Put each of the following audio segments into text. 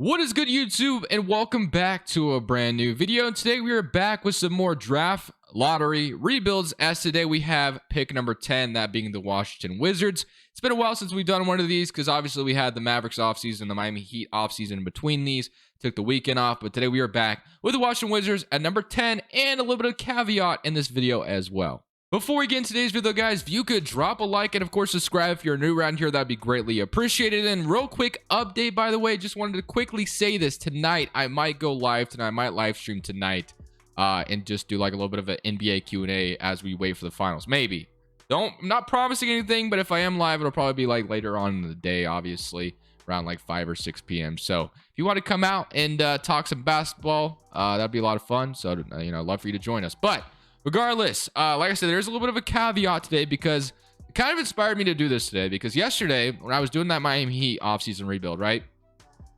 What is good, YouTube, and welcome back to a brand new video. And today we are back with some more draft lottery rebuilds, as today we have pick number 10, that being the Washington Wizards. It's been a while since we've done one of these because obviously we had the Mavericks offseason, the Miami Heat offseason in between these. Took the weekend off, but today we are back with the Washington Wizards at number 10, and a little bit of caveat in this video as well. Before we get into today's video, guys, if you could drop a like and, of course, subscribe if you're new around here, that'd be greatly appreciated. And real quick update, by the way, just wanted to quickly say this. Tonight, I might go live tonight. I might live stream tonight and just do like a little bit of an NBA Q&A as we wait for the finals. Maybe. I'm not promising anything, but if I am live, it'll probably be like later on in the day, obviously, around like 5 or 6 p.m. So if you want to come out and talk some basketball, that'd be a lot of fun. So, I'd love for you to join us. But regardless, like I said, there's a little bit of a caveat today because it kind of inspired me to do this today, because yesterday when I was doing that Miami Heat offseason rebuild, right?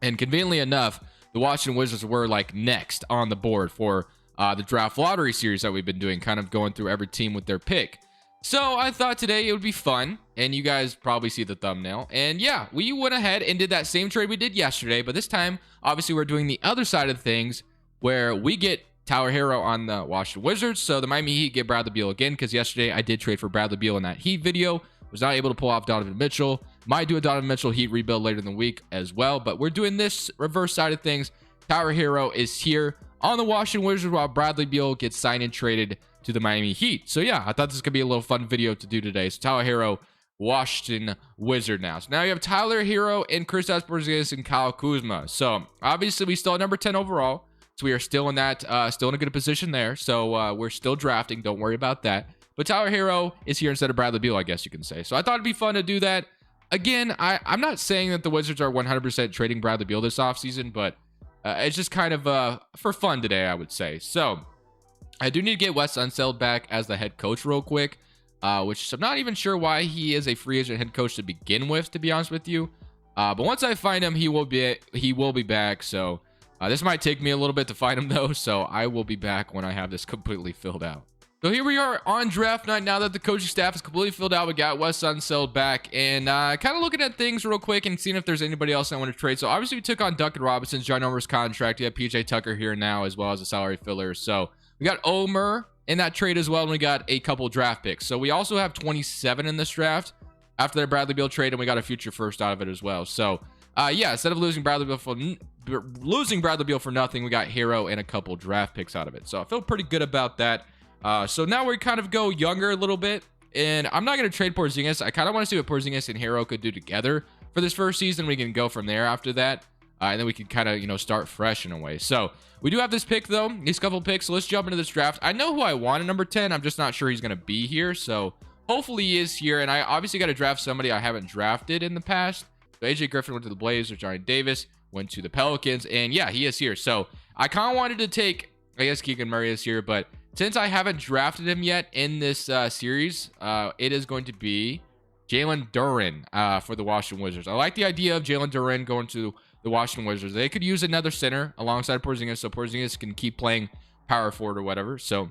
And conveniently enough, the Washington Wizards were like next on the board for the draft lottery series that we've been doing, kind of going through every team with their pick. So I thought today it would be fun, and you guys probably see the thumbnail. And yeah, we went ahead and did that same trade we did yesterday, but this time, obviously, we're doing the other side of things where we get Tyler Herro on the Washington Wizards. So the Miami Heat get Bradley Beal again, because yesterday I did trade for Bradley Beal in that Heat video. Was not able to pull off Donovan Mitchell. Might do a Donovan Mitchell Heat rebuild later in the week as well, but we're doing this reverse side of things. Tyler Herro is here on the Washington Wizards while Bradley Beal gets signed and traded to the Miami Heat. So yeah, I thought this could be a little fun video to do today. So Tyler Herro, Washington Wizard now. So now you have Tyler Herro and Kristaps Porzingis and Kyle Kuzma. So obviously we still at number 10 overall. So we are still in that, still in a good position there. So we're still drafting. Don't worry about that. But Tyler Herro is here instead of Bradley Beal, I guess you can say. So I thought it'd be fun to do that. Again, I'm not saying that the Wizards are 100% trading Bradley Beal this offseason, but it's just kind of for fun today, I would say. So I do need to get Wes Unseld back as the head coach real quick, which I'm not even sure why he is a free agent head coach to begin with, to be honest with you. But once I find him, he will be back. So this might take me a little bit to find him, though. So I will be back when I have this completely filled out. So here we are on draft night. Now that the coaching staff is completely filled out, we got Wes Unseld back, and kind of looking at things real quick and seeing if there's anybody else I want to trade. So obviously we took on Duncan Robinson's John Omer's contract. We have PJ Tucker here now, as well as a salary filler. So we got Omer in that trade as well, and we got a couple draft picks. So we also have 27 in this draft after the Bradley Beal trade, and we got a future first out of it as well. So yeah, instead of losing Bradley Beal for nothing, we got Herro and a couple draft picks out of it. So I feel pretty good about that. So now we kind of go younger a little bit, and I'm not going to trade Porzingis. I kind of want to see what Porzingis and Herro could do together for this first season. We can go from there after that, and then we can kind of, start fresh in a way. So we do have this pick, though, these couple picks. So let's jump into this draft. I know who I want at number 10. I'm just not sure he's going to be here. So hopefully he is here, and I obviously got to draft somebody I haven't drafted in the past. So AJ Griffin went to the Blazers. Johnny Davis went to the Pelicans, and yeah, he is here. So I kind of wanted to take, I guess Keegan Murray is here, but since I haven't drafted him yet in this series, it is going to be Jalen Duren for the Washington Wizards. I like the idea of Jalen Duren going to the Washington Wizards. They could use another center alongside Porzingis, so Porzingis can keep playing power forward or whatever. So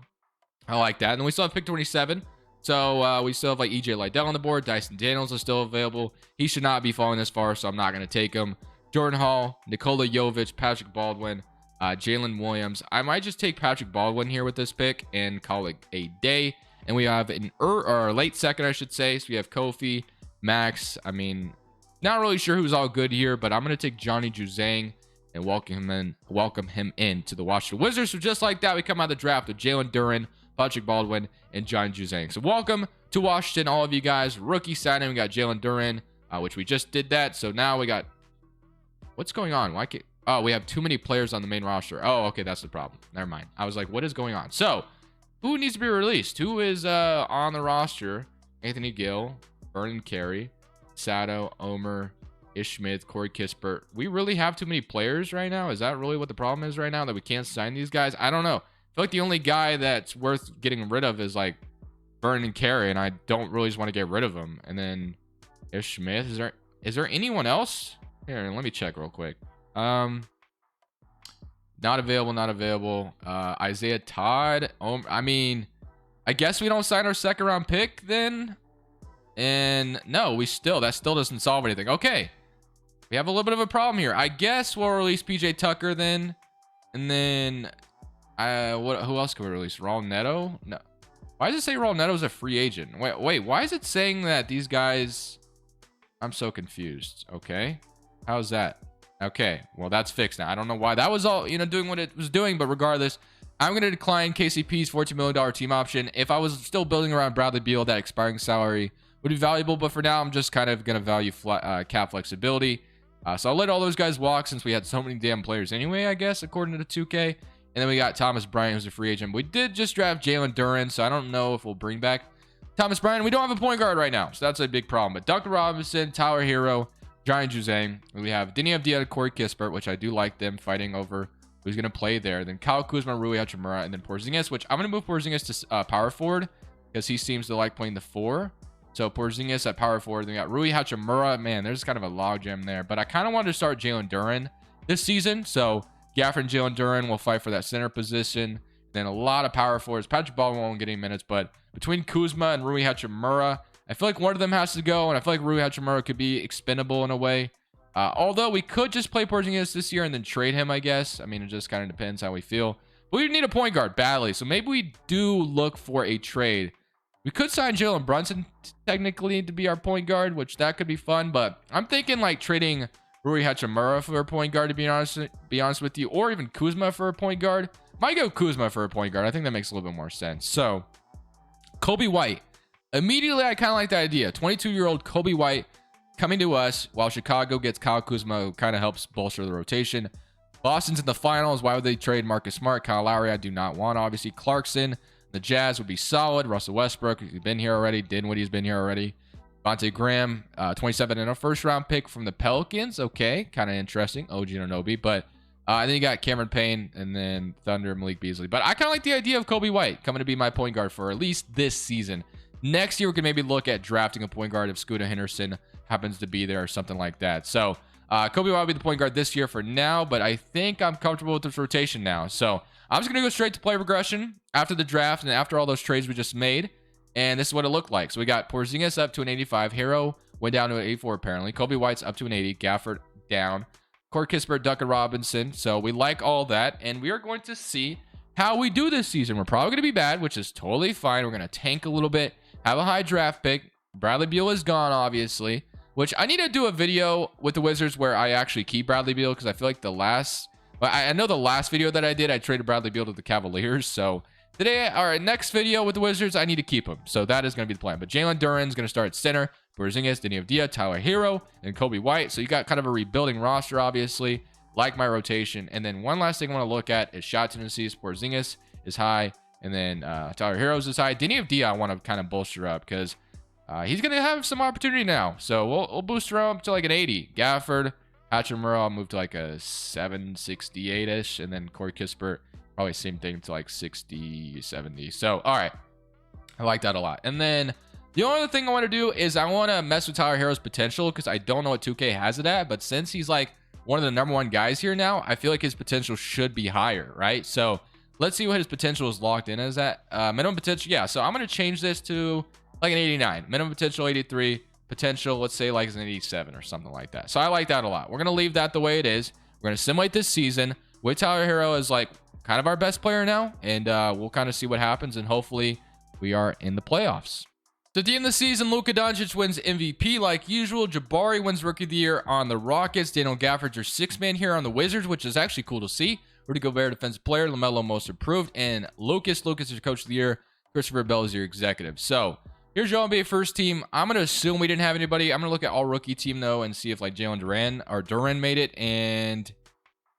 I like that. And then we still have pick 27. So we still have like EJ Liddell on the board. Dyson Daniels is still available. He should not be falling this far, so I'm not going to take him. Jordan Hall, Nikola Jovic, Patrick Baldwin, Jalen Williams. I might just take Patrick Baldwin here with this pick and call it a day. And we have an late second, I should say. So we have Kofi, Max. I mean, not really sure who's all good here, but I'm going to take Johnny Juzang and welcome him in to the Washington Wizards. So just like that, we come out of the draft with Jalen Duren, Patrick Baldwin, and Johnny Juzang. So welcome to Washington, all of you guys. Rookie signing, we got Jalen Duren, which we just did that. So now we got, what's going on? Why can't, oh, we have too many players on the main roster. Oh, okay, that's the problem. Never mind. I was like, what is going on? So who needs to be released? Who is on the roster? Anthony Gill, Vernon Carey, Sato, Omer, Ish Smith, Corey Kispert. We really have too many players right now? Is that really what the problem is right now, that we can't sign these guys? I don't know. I feel like the only guy that's worth getting rid of is like Vernon Carey, and I don't really just want to get rid of him. And then Ish Smith. Is there anyone else? Here, let me check real quick. Not available. Isaiah Todd. I mean, I guess we don't sign our second round pick then. And no, that still doesn't solve anything. Okay. we have a little bit of a problem here. I guess we'll release PJ Tucker then. And then who else can we release? Raul Neto? No. Why does it say Raul Neto is a free agent? Wait, why is it saying that these guys? I'm so confused. Okay. How's that? Okay. Well, that's fixed now. I don't know why that was all, doing what it was doing, but regardless, I'm going to decline KCP's $14 million team option. If I was still building around Bradley Beal, that expiring salary would be valuable, but for now, I'm just kind of going to value cap flexibility. So I'll let all those guys walk since we had so many damn players anyway, I guess, according to 2K. And then we got Thomas Bryant, who's a free agent. We did just draft Jalen Duren, so I don't know if we'll bring back Thomas Bryant. We don't have a point guard right now, so that's a big problem. But Duncan Robinson, Tyler Herro, Johnny Juzang. We have Deni Avdija, Corey Kispert, which I do like them fighting over who's going to play there. Then Kyle Kuzma, Rui Hachimura, and then Porzingis, which I'm going to move Porzingis to power forward because he seems to like playing the 4. So Porzingis at power forward. Then we got Rui Hachimura. Man, there's kind of a logjam there. But I kind of wanted to start Jalen Duren this season. So Gafford and Jalen Duren will fight for that center position. Then a lot of power forwards. Patrick Baldwin won't get any minutes. But between Kuzma and Rui Hachimura, I feel like one of them has to go. And I feel like Rui Hachimura could be expendable in a way. Although we could just play Porzingis this year and then trade him, I guess. I mean, it just kind of depends how we feel. But we need a point guard badly. So maybe we do look for a trade. We could sign Jalen Brunson technically to be our point guard, which that could be fun. But I'm thinking like trading Rui Hachimura for a point guard, to be honest with you, or even Kuzma for a point guard. Might go Kuzma for a point guard. I think that makes a little bit more sense. So Kobe White. Immediately, I kind of like the idea. 22-year-old Kobe White coming to us while Chicago gets Kyle Kuzma, who kind of helps bolster the rotation. Boston's in the finals. Why would they trade Marcus Smart? Kyle Lowry, I do not want. Obviously, Clarkson. The Jazz would be solid. Russell Westbrook, he's been here already. Dinwiddie's been here already. Devontae Graham, 27 and a first-round pick from the Pelicans. Okay, kind of interesting. OG Anunoby. But and then you got Cameron Payne and then Thunder, Malik Beasley. But I kind of like the idea of Kobe White coming to be my point guard for at least this season. Next year, we can maybe look at drafting a point guard if Scooter Henderson happens to be there or something like that. So Kobe White will be the point guard this year for now, but I think I'm comfortable with this rotation now. So I'm just going to go straight to play regression after the draft and after all those trades we just made. And this is what it looked like. So we got Porzingis up to an 85. Herro went down to an 84 apparently. Kobe White's up to an 80. Gafford down. Corey Kispert, Duncan Robinson. So we like all that. And we are going to see how we do this season. We're probably going to be bad, which is totally fine. We're going to tank a little bit. Have a high draft pick. Bradley Beal is gone, obviously. Which I need to do a video with the Wizards where I actually keep Bradley Beal. Because I feel like the last... Well, I know the last video that I did, I traded Bradley Beal to the Cavaliers. So today, our next video with the Wizards, I need to keep him. So that is going to be the plan. But Jalen Duren is going to start at center. Porzingis, Deni Avdija, Tyler Herro, and Kobe White. So you got kind of a rebuilding roster, obviously. Like my rotation. And then one last thing I want to look at is shot tendencies. Porzingis is high. And then Tyler Herro is high. Deni Avdija I want to kind of bolster up because he's going to have some opportunity now. So we'll boost her up to like an 80. Gafford. Hachimura, I'll move to like a 768-ish. And then Corey Kispert, probably same thing to like 60, 70. So, all right. I like that a lot. And then the only other thing I want to do is I want to mess with Tyler Herro's potential because I don't know what 2K has it at. But since he's like one of the #1 guys here now, I feel like his potential should be higher, right? So let's see what his potential is locked in as at. Minimum potential, yeah. So I'm going to change this to like an 89. Minimum potential, 83. Potential, let's say like an 87 or something like that. So I like that a lot. We're going to leave that the way it is. We're going to simulate this season with Tyler Herro as like kind of our best player now. And we'll kind of see what happens. And hopefully we are in the playoffs. So at the end of the season, Luka Doncic wins MVP like usual. Jabari wins Rookie of the Year on the Rockets. Daniel Gafford's your 6th man here on the Wizards, which is actually cool to see. Rudy Gobert, Defensive Player. LaMelo, Most Improved. And Lucas is your Coach of the Year. Christopher Bell is your Executive. So here's your NBA first team. I'm going to assume we didn't have anybody. I'm going to look at all rookie team, though, and see if, like, Jalen Duren or Duren made it. And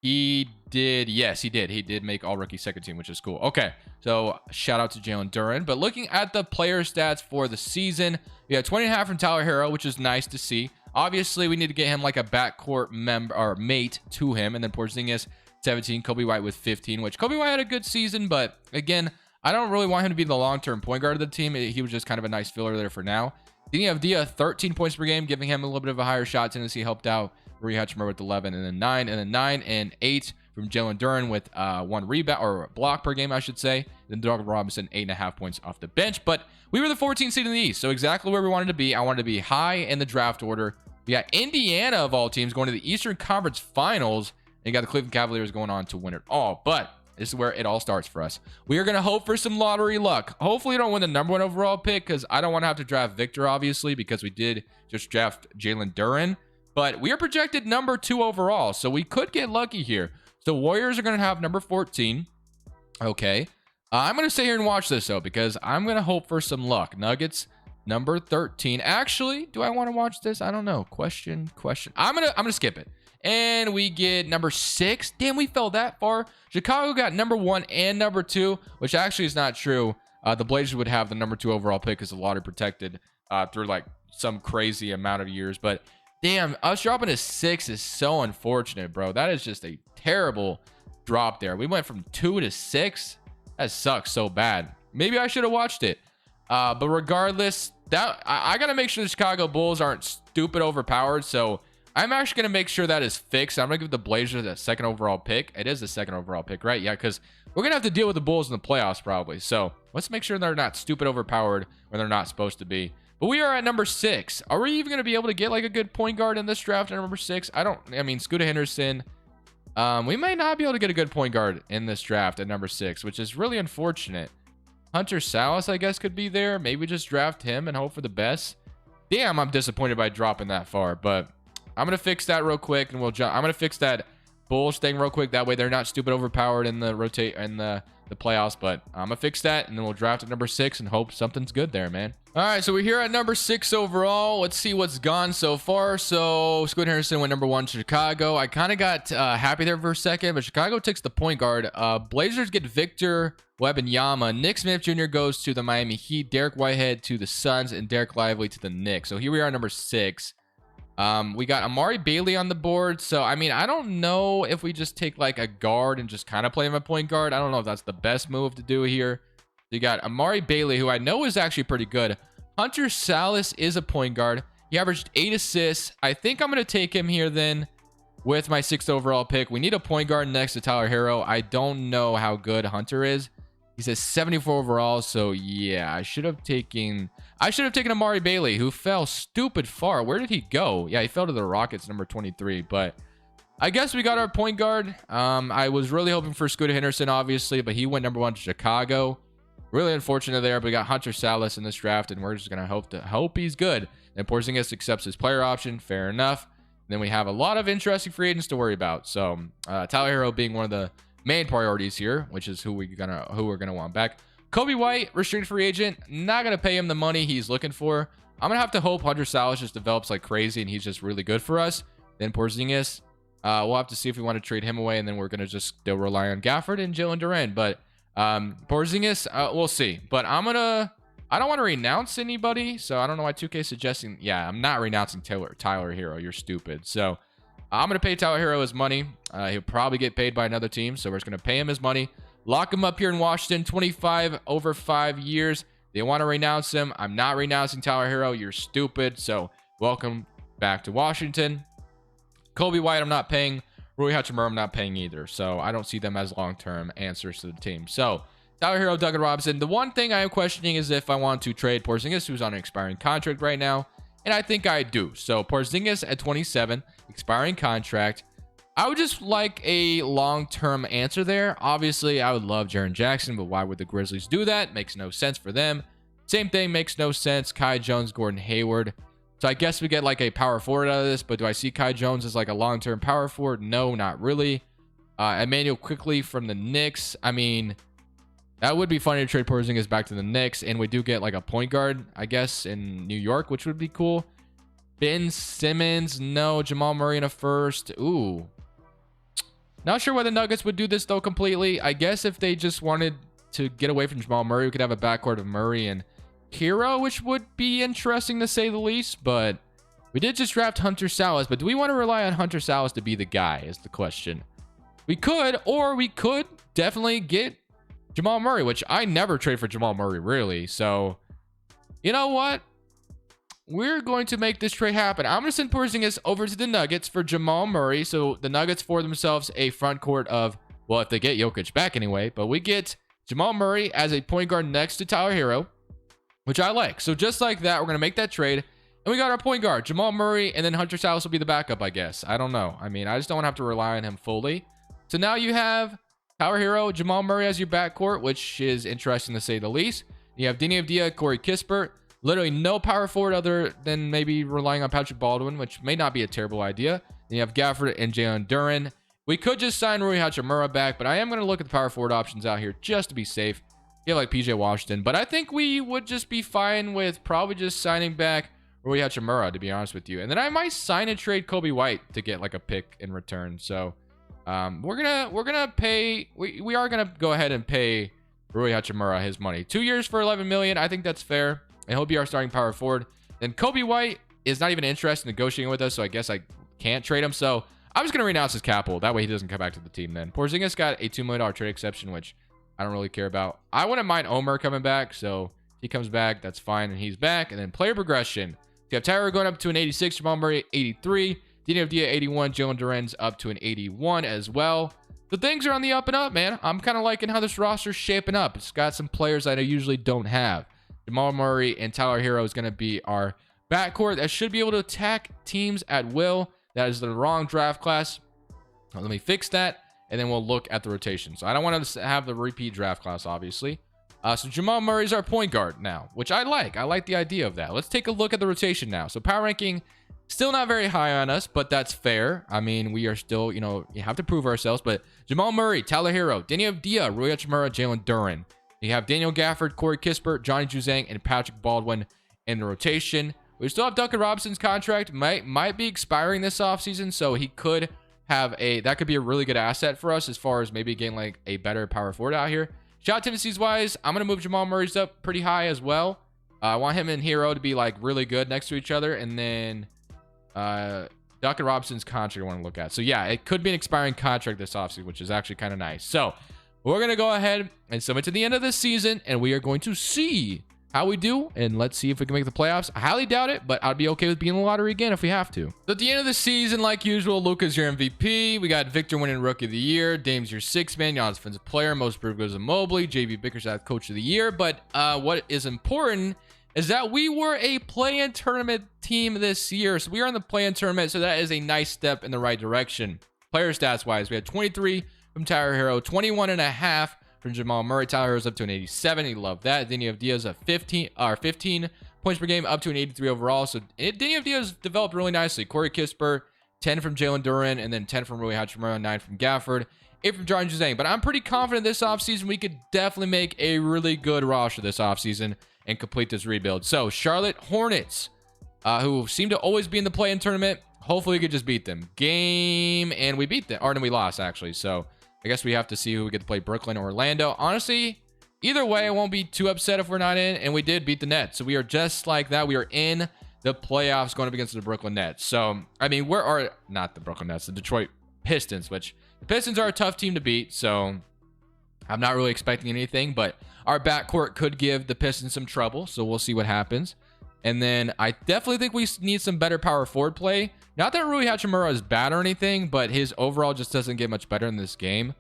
he did. Yes, he did. He did make all rookie second team, which is cool. Okay, so shout out to Jalen Duren. But looking at the player stats for the season, we have 20.5 from Tyler Herro, which is nice to see. Obviously, we need to get him, like, a backcourt member or mate to him. And then Porzingis, 17. Kobe White with 15, which Kobe White had a good season. But, again, I don't really want him to be the long-term point guard of the team. He was just kind of a nice filler there for now. Deni Avdija, 13 points per game, giving him a little bit of a higher shot tendency. Helped out Rui Hachimura with 11, and then 9, and then 9 and 8 from Jalen Duren with 1 rebound or block per game, I should say. Then Duncan Robinson, 8.5 points off the bench. But we were the 14th seed in the East, so exactly where we wanted to be. I wanted to be high in the draft order. We got Indiana, of all teams, going to the Eastern Conference Finals. And you got the Cleveland Cavaliers going on to win it all. But this is where it all starts for us. We are going to hope for some lottery luck. Hopefully, we don't win the #1 overall pick, because I don't want to have to draft Victor, obviously, because we did just draft Jalen Duren. But we are projected #2 overall, so we could get lucky here. So Warriors are going to have number 14. Okay. I'm going to sit here and watch this, though, because I'm going to hope for some luck. Nuggets, number 13. Actually, do I want to watch this? I don't know. Question. I'm gonna skip it. And we get number 6. Damn, we fell that far. Chicago got #1 and #2, which actually is not true. The Blazers would have the #2 overall pick as the lottery protected through like some crazy amount of years. But damn, us dropping to 6 is so unfortunate, bro. That is just a terrible drop there. We went from 2 to 6. That sucks so bad. Maybe I should have watched it. But regardless, that I got to make sure the Chicago Bulls aren't stupid overpowered. So I'm actually going to make sure that is fixed. I'm going to give the Blazers that 2nd overall pick. It is the 2nd overall pick, right? Yeah, because we're going to have to deal with the Bulls in the playoffs probably. So let's make sure they're not stupid overpowered when they're not supposed to be. But we are at number 6. Are we even going to be able to get like a good point guard in this draft at number 6? I mean, Scooter Henderson. We might not be able to get a good point guard in this draft at number 6, which is really unfortunate. Hunter Sallis, I guess, could be there. Maybe just draft him and hope for the best. Damn, I'm disappointed by dropping that far, but I'm going to fix that real quick, and we'll jump. I'm going to fix that Bulls thing real quick. That way they're not stupid overpowered in the the playoffs, but I'm going to fix that, and then we'll draft at number 6 and hope something's good there, man. All right, so we're here at number 6 overall. Let's see what's gone so far. So Scooter Henderson went #1 to Chicago. I kind of got happy there for a second, but Chicago takes the point guard. Blazers get Victor Wembanyama. Nick Smith Jr. goes to the Miami Heat. Derek Whitehead to the Suns, and Derek Lively to the Knicks. So here we are at number 6. We got Amari Bailey on the board. So, I mean, I don't know if we just take like a guard and just kind of play him a point guard. I don't know if that's the best move to do here. You got Amari Bailey, who I know is actually pretty good. Hunter Sallis is a point guard. He averaged 8 assists. I think I'm going to take him here then with my 6th overall pick. We need a point guard next to Tyler Herro. I don't know how good Hunter is. He says 74 overall. So, yeah, I should have taken Amari Bailey, who fell stupid far. Where did he go? Yeah, he fell to the Rockets, number 23. But I guess we got our point guard. I was really hoping for Scooter Henderson, obviously, but he went #1 to Chicago. Really unfortunate there, but we got Hunter Sallis in this draft, and we're just going to hope he's good. And Porzingis accepts his player option. Fair enough. Then we have a lot of interesting free agents to worry about. So Tyler Herro being one of the main priorities here, which is who we're gonna want back. Kobe White, restricted free agent. Not gonna pay him the money he's looking for. I'm gonna have to hope Hunter Sallis just develops like crazy and he's just really good for us. Then Porzingis, we'll have to see if we want to trade him away, and then we're gonna just still rely on Gafford and Jalen Duren. But Porzingis, we'll see. But I don't want to renounce anybody, so I don't know why 2K is suggesting. Yeah, I'm not renouncing Tyler Herro. You're stupid. So I'm going to pay Tyler Herro his money. He'll probably get paid by another team, so we're just going to pay him his money. Lock him up here in Washington, 25 over 5 years. They want to renounce him. I'm not renouncing Tyler Herro. You're stupid. So welcome back to Washington. Kobe White, I'm not paying. Rui Hachimura, I'm not paying either. So I don't see them as long-term answers to the team. So Tyler Herro, Duncan Robinson. The one thing I am questioning is if I want to trade Porzingis, who's on an expiring contract right now. And I think I do. So Porzingis at 27, expiring contract. I would just like a long-term answer there. Obviously, I would love Jaren Jackson, but why would the Grizzlies do that? Makes no sense for them. Same thing, makes no sense. Kai Jones, Gordon Hayward. So I guess we get like a power forward out of this, but do I see Kai Jones as like a long-term power forward? No, not really. Emmanuel Quickly from the Knicks. I mean, that would be funny to trade Porzingis back to the Knicks, and we do get like a point guard, I guess, in New York, which would be cool. Ben Simmons, no. Jamal Murray in a first. Ooh. Not sure why the Nuggets would do this, though, completely. I guess if they just wanted to get away from Jamal Murray, we could have a backcourt of Murray and Herro, which would be interesting to say the least. But we did just draft Hunter Sallis. But do we want to rely on Hunter Sallis to be the guy is the question. We could, or we could definitely get Jamal Murray, which I never trade for Jamal Murray, really. So, you know what? We're going to make this trade happen. I'm going to send Porzingis over to the Nuggets for Jamal Murray. So the Nuggets for themselves a front court of, well, if they get Jokic back anyway. But we get Jamal Murray as a point guard next to Tyler Herro, which I like. So just like that, we're going to make that trade. And we got our point guard, Jamal Murray, and then Hunter Sallis will be the backup, I guess. I don't know. I mean, I just don't have to rely on him fully. So now you have Tyler Herro, Jamal Murray as your backcourt, which is interesting to say the least. You have Deni Avdija, Corey Kispert. Literally no power forward other than maybe relying on Patrick Baldwin, which may not be a terrible idea. Then you have Gafford and Jalen Duren. We could just sign Rui Hachimura back, but I am going to look at the power forward options out here just to be safe. You have like PJ Washington, but I think we would just be fine with probably just signing back Rui Hachimura, to be honest with you. And then I might sign and trade Kobe White to get like a pick in return. So we're gonna pay. We are gonna go ahead and pay Rui Hachimura his money. 2 years for $11 million. I think that's fair. And he'll be our starting power forward. Then Kobe White is not even interested in negotiating with us, so I guess I can't trade him. So I'm just gonna renounce his cap hold. That way he doesn't come back to the team. Then Porzingis got a $2 million trade exception, which I don't really care about. I wouldn't mind Omer coming back. So if he comes back, that's fine, and he's back. And then player progression. You have Tyra going up to an 86, Jamal Murray 83, Deni Avdija 81, Jalen Duren's up to an 81 as well. The things are on the up and up, man. I'm kind of liking how this roster's shaping up. It's got some players that I usually don't have. Jamal Murray and Tyler Herro is going to be our backcourt that should be able to attack teams at will. That is the wrong draft class. Let me fix that, and then we'll look at the rotation. So I don't want to have the repeat draft class, obviously. So Jamal Murray is our point guard now, which I like. I like the idea of that. Let's take a look at the rotation now. So power ranking, still not very high on us, but that's fair. I mean, we are still, you have to prove ourselves. But Jamal Murray, Tyler Herro, Deni Avdija, Rui Hachimura, Jalen Duren. You have Daniel Gafford, Corey Kispert, Johnny Juzang, and Patrick Baldwin in the rotation. We still have Duncan Robinson's contract. Might be expiring this offseason, so he could have that could be a really good asset for us as far as maybe getting like a better power forward out here. Shot tendencies wise, I'm going to move Jamal Murray's up pretty high as well. I want him and Herro to be like really good next to each other. And then Duncan Robinson's contract I want to look at. So yeah, it could be an expiring contract this offseason, which is actually kind of nice. So we're going to go ahead and submit to the end of this season, and we are going to see how we do, and let's see if we can make the playoffs. I highly doubt it, but I'd be okay with being in the lottery again if we have to. So at the end of the season, like usual, Luka's your MVP. We got Victor winning Rookie of the Year. Dame's your sixth man. Giannis defensive player. Most improved goes to Mobley. JV Bickerstaff Coach of the Year. But what is important is that we were a play-in tournament team this year. So we are in the play-in tournament, so that is a nice step in the right direction. Player stats-wise, we had 23 from Tyler Herro, 21.5 from Jamal Murray. Tyler Herro's up to an 87. He loved that. Deni Avdija's a 15 points per game, up to an 83 overall. So Deni Avdija's developed really nicely. Corey Kispert, 10 from Jalen Duren, and then 10 from Rui Hachimura, 9 from Gafford, 8 from Johnny Juzang. But I'm pretty confident this offseason we could definitely make a really good roster this offseason and complete this rebuild. So Charlotte Hornets, who seem to always be in the play-in tournament, hopefully we could just beat them. And we beat them. Or no, we lost, actually. So I guess we have to see who we get to play, Brooklyn or Orlando. Honestly, either way, I won't be too upset if we're not in. And we did beat the Nets. So we are just like that. We are in the playoffs going up against the Brooklyn Nets. So, I mean, not the Brooklyn Nets, the Detroit Pistons, which the Pistons are a tough team to beat. So I'm not really expecting anything. But our backcourt could give the Pistons some trouble. So we'll see what happens. And then I definitely think we need some better power forward play. Not that Rui Hachimura is bad or anything, but his overall just doesn't get much better in this game.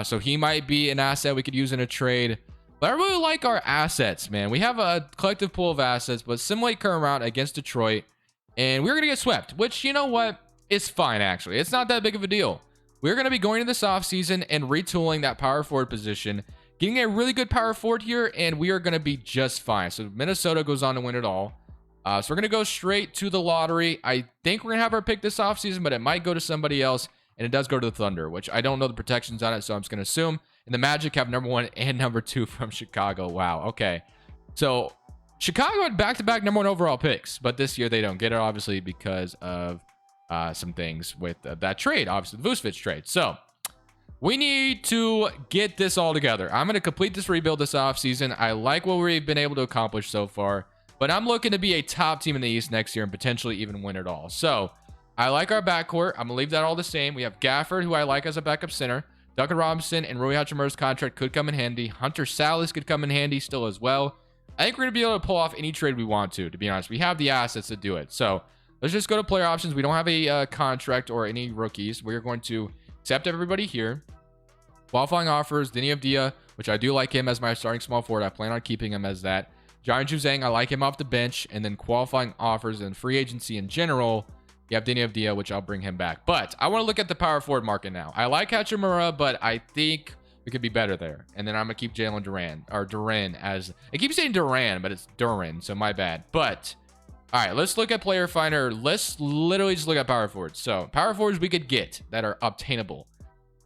So he might be an asset we could use in a trade. But I really like our assets, man. We have a collective pool of assets, but simulate current round against Detroit. And we're going to get swept, which, you know what? It's fine, actually. It's not that big of a deal. We're going to be going to this offseason and retooling that power forward position, getting a really good power forward here, and we are going to be just fine. So Minnesota goes on to win it all. So we're going to go straight to the lottery. I think we're going to have our pick this offseason, but it might go to somebody else, and it does go to the Thunder, which I don't know the protections on it, so I'm just going to assume. And the Magic have number 1 and number 2 from Chicago. Wow, okay. So Chicago had back-to-back number 1 overall picks, but this year they don't get it, obviously, because of some things with that trade, obviously, the Vucevic trade. So we need to get this all together. I'm going to complete this rebuild this offseason. I like what we've been able to accomplish so far. But I'm looking to be a top team in the East next year and potentially even win it all. So I like our backcourt. I'm going to leave that all the same. We have Gafford, who I like as a backup center. Duncan Robinson and Rui Hachimura's contract could come in handy. Hunter Sallis could come in handy still as well. I think we're going to be able to pull off any trade we want to be honest. We have the assets to do it. So let's just go to player options. We don't have a contract or any rookies. We're going to accept everybody here. Qualifying offers, Deni Avdija, which I do like him as my starting small forward. I plan on keeping him as that. Jaren Juzang, I like him off the bench. And then qualifying offers and free agency in general, you have Deni Avdija, which I'll bring him back. But I want to look at the power forward market now. I like Hachimura, but I think we could be better there. And then I'm going to keep Jalen Duren as... I keep saying Duran, but it's Duren, so my bad. But, all right, let's look at Player Finder. Let's literally just look at power forwards. So, power forwards we could get that are obtainable.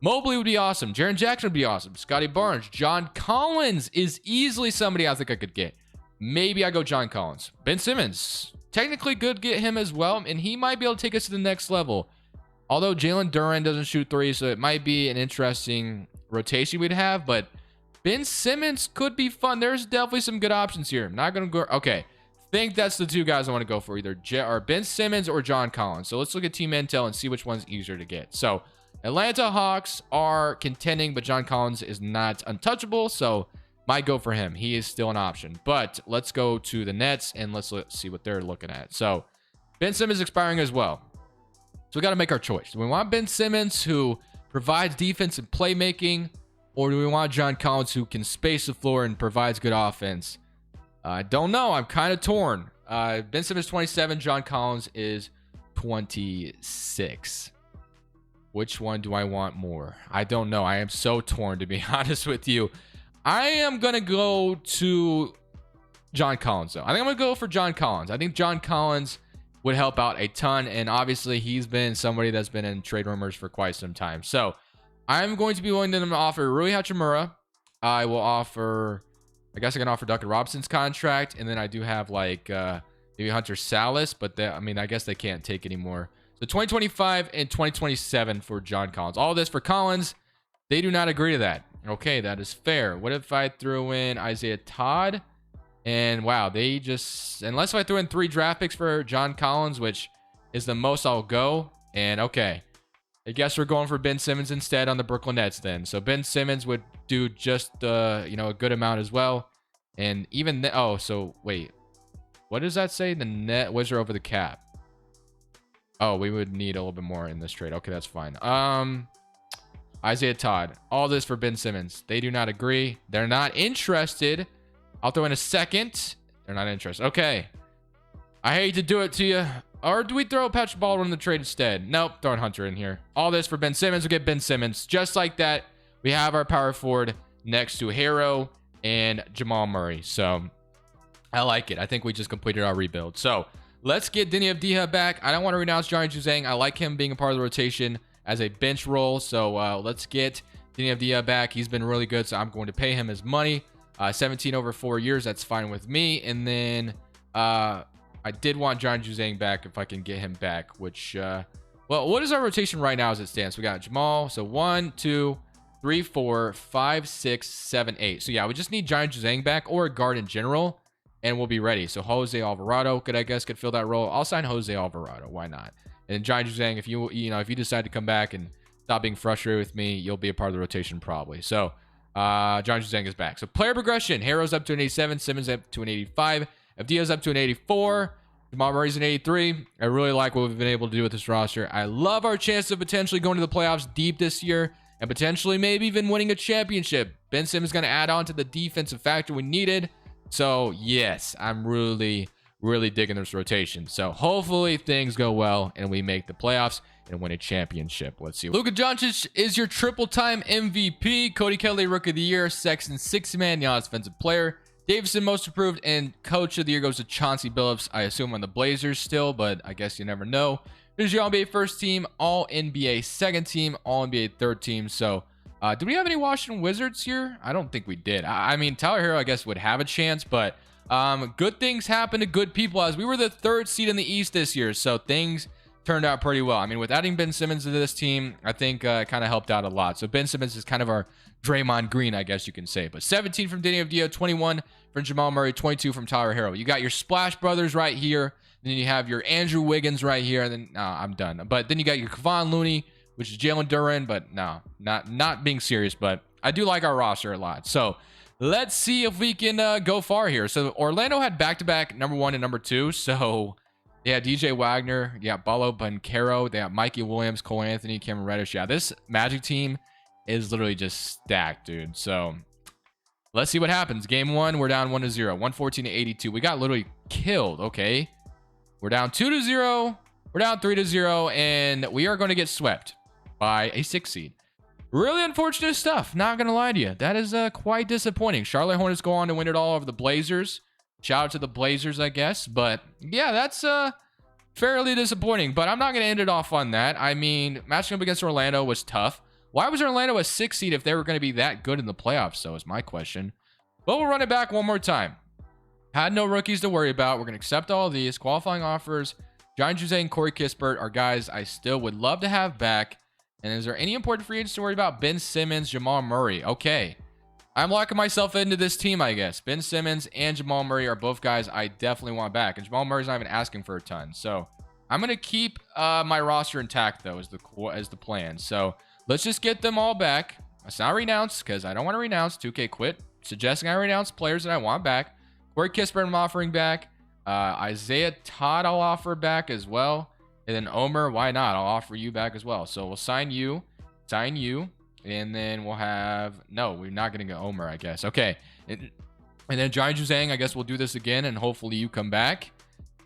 Mobley would be awesome. Jaren Jackson would be awesome. Scotty Barnes. John Collins is easily somebody I think I could get. Maybe I go John Collins. Ben Simmons. Technically could get him as well, and he might be able to take us to the next level. Although Jalen Duren doesn't shoot threes, so it might be an interesting rotation we'd have, but Ben Simmons could be fun. There's definitely some good options here. I'm not going to go... Okay. Think that's the two guys I want to go for, either Ben Simmons or John Collins. So let's look at team intel and see which one's easier to get. So Atlanta Hawks are contending, but John Collins is not untouchable, so might go for him. He is still an option. But let's go to the Nets and let's see what they're looking at. So Ben Simmons is expiring as well. So we got to make our choice. Do we want Ben Simmons, who provides defense and playmaking, or do we want John Collins, who can space the floor and provides good offense? I don't know. I'm kind of torn. Ben Simmons 27. John Collins is 26. Which one do I want more? I don't know. I am so torn, to be honest with you. I am going to go to John Collins, though. I think I'm going to go for John Collins. I think John Collins would help out a ton, and obviously he's been somebody that's been in trade rumors for quite some time. So I'm going to be willing to offer Rui Hachimura. I will offer... I guess I can offer Duncan Robinson's contract, and then I do have like maybe Hunter Sallis, but I mean, I guess they can't take anymore. So 2025 and 2027 for John Collins. All this for Collins. They do not agree to that. Okay, that is fair. What if I threw in Isaiah Todd? And wow, they just... Unless I threw in 3 draft picks for John Collins, which is the most I'll go. And okay, I guess we're going for Ben Simmons instead on the Brooklyn Nets then. So Ben Simmons would do just a good amount as well. And even oh, so wait, what does that say? The net Wizard over the cap. Oh, we would need a little bit more in this trade. Okay, that's fine. Isaiah Todd. All this for Ben Simmons. They do not agree. They're not interested. I'll throw in a second. They're not interested. Okay. I hate to do it to you. Or do we throw Patrick Baldwin in the trade instead? Nope, throwing Hunter in here. All this for Ben Simmons. We'll get Ben Simmons. Just like that, we have our power forward next to Herro and Jamal Murray. So I like it. I think we just completed our rebuild. So let's get Deni Avdija back. I don't want to renounce Jaren Juzang. I like him being a part of the rotation as a bench role. So let's get Deni Avdija back. He's been really good, so I'm going to pay him his money. 17 over 4 years. That's fine with me. And then I did want Jaren Juzang back if I can get him back, which, well, what is our rotation right now as it stands? We got Jamal. So 1, 2, 3, 4, 5, 6, 7, 8. So yeah, we just need Jaren Juzang back or a guard in general, and we'll be ready. So Jose Alvarado could fill that role. I'll sign Jose Alvarado. Why not? And Jaren Juzang, if you decide to come back and stop being frustrated with me, you'll be a part of the rotation probably. So Jaren Juzang is back. So player progression: Herro's up to an 87, Simmons up to an 85, Avdija's up to an 84. Jamal Murray's an 83. I really like what we've been able to do with this roster. I love our chance of potentially going to the playoffs deep this year and potentially maybe even winning a championship. Ben Simmons is going to add on to the defensive factor we needed. So, yes, I'm really, really digging this rotation. So, hopefully things go well and we make the playoffs and win a championship. Let's see. Luka Doncic is your triple-time MVP. Cody Kelly, Rookie of the Year. Sexton, 6-man, Giannis, Defensive Player. Davison, Most Improved, and Coach of the Year goes to Chauncey Billups. I assume on the Blazers still, but I guess you never know. Here's your All-NBA first team, All-NBA second team, All-NBA third team. So, do we have any Washington Wizards here? I don't think we did. I mean, Tyler Herro, I guess, would have a chance, but good things happen to good people, as we were the 3rd seed in the East this year. So, things turned out pretty well. I mean, with adding Ben Simmons to this team, I think kind of helped out a lot. So, Ben Simmons is kind of our Draymond Green, I guess you can say. But 17 from Deni Avdija, 21 from Jamal Murray, 22 from Tyler Herro. You got your Splash Brothers right here. Then you have your Andrew Wiggins right here. And then, I'm done. But then you got your Kevon Looney, which is Jalen Duren. But no, not being serious. But I do like our roster a lot. So let's see if we can go far here. So Orlando had back-to-back number 1 and number 2. So yeah, DJ Wagner. Yeah, Balo Banchero. They got Mikey Williams, Cole Anthony, Cameron Reddish. Yeah, this Magic team is literally just stacked, dude. So Let's see what happens. Game 1, we're down 1-0. 114 to 82. We got literally killed. Okay. We're down 2-0. We're down 3-0. And we are going to get swept by a 6 seed. Really unfortunate stuff. Not going to lie to you. That is quite disappointing. Charlotte Hornets go on to win it all over the Blazers. Shout out to the Blazers, I guess. But yeah, that's fairly disappointing. But I'm not going to end it off on that. I mean, matching up against Orlando was tough. Why was Orlando a 6 seed if they were going to be that good in the playoffs? So is my question. But we'll run it back one more time. Had no rookies to worry about. We're going to accept all of these. Qualifying offers. John Jose and Corey Kispert are guys I still would love to have back. And is there any important free agents to worry about? Ben Simmons, Jamal Murray. Okay. I'm locking myself into this team, I guess. Ben Simmons and Jamal Murray are both guys I definitely want back. And Jamal Murray's not even asking for a ton. So I'm going to keep my roster intact, though, as the plan. So let's just get them all back. Let's not renounce, because I don't want to renounce. 2K quit suggesting I renounce players that I want back. Corey Kispert I'm offering back. Isaiah Todd I'll offer back as well. And then Omer, why not? I'll offer you back as well. So we'll sign you. And then we'll have... No, we're not going to get Omer, I guess. Okay. And then Johnny Juzang, I guess we'll do this again. And hopefully you come back.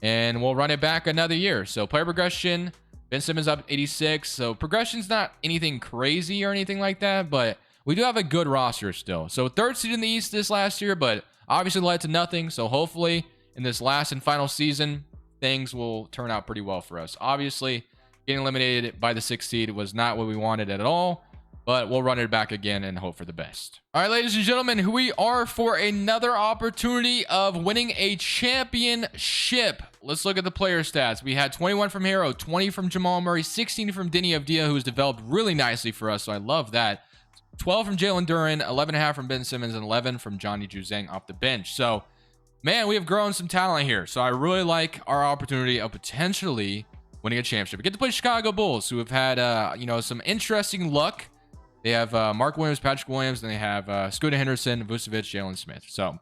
And we'll run it back another year. So player progression... Ben Simmons up 86. So progression's not anything crazy or anything like that, but we do have a good roster still. So 3rd seed in the East this last year, but obviously led to nothing. So hopefully in this last and final season, things will turn out pretty well for us. Obviously, getting eliminated by the 6th seed was not what we wanted at all, but we'll run it back again and hope for the best. All right, ladies and gentlemen, here we are for another opportunity of winning a championship. Let's look at the player stats. We had 21 from Herro, 20 from Jamal Murray, 16 from Denny Avdia, who's developed really nicely for us, so I love that. 12 from Jalen Duren, 11.5 from Ben Simmons, and 11 from Johnny Juzang off the bench. So, man, we have grown some talent here. So I really like our opportunity of potentially winning a championship. We get to play Chicago Bulls, who have had, some interesting luck. They have Mark Williams, Patrick Williams, and they have Scooter Henderson, Vucevic, Jalen Smith. So,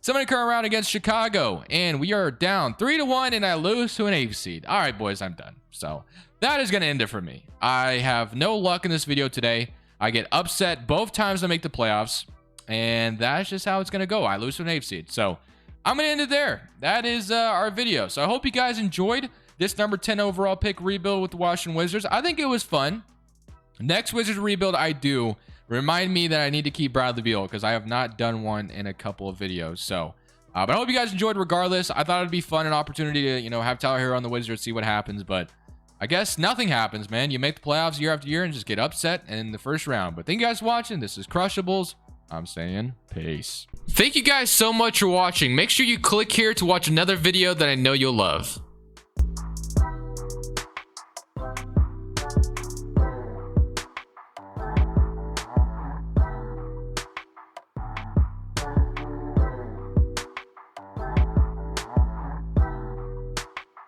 somebody come around against Chicago, and we are down 3-1, and I lose to an 8th seed. All right, boys, I'm done. So, that is going to end it for me. I have no luck in this video today. I get upset both times I make the playoffs, and that's just how it's going to go. I lose to an 8th seed. So, I'm going to end it there. That is our video. So, I hope you guys enjoyed this number 10 overall pick rebuild with the Washington Wizards. I think it was fun. Next Wizards rebuild I do, remind me that I need to keep Bradley Beal, because I have not done one in a couple of videos. So, but I hope you guys enjoyed regardless. I thought it'd be fun, an opportunity to, have Tyler Herro on the Wizards, see what happens. But I guess nothing happens, man. You make the playoffs year after year and just get upset in the first round. But thank you guys for watching. This is Crushables. I'm saying peace. Thank you guys so much for watching. Make sure you click here to watch another video that I know you'll love.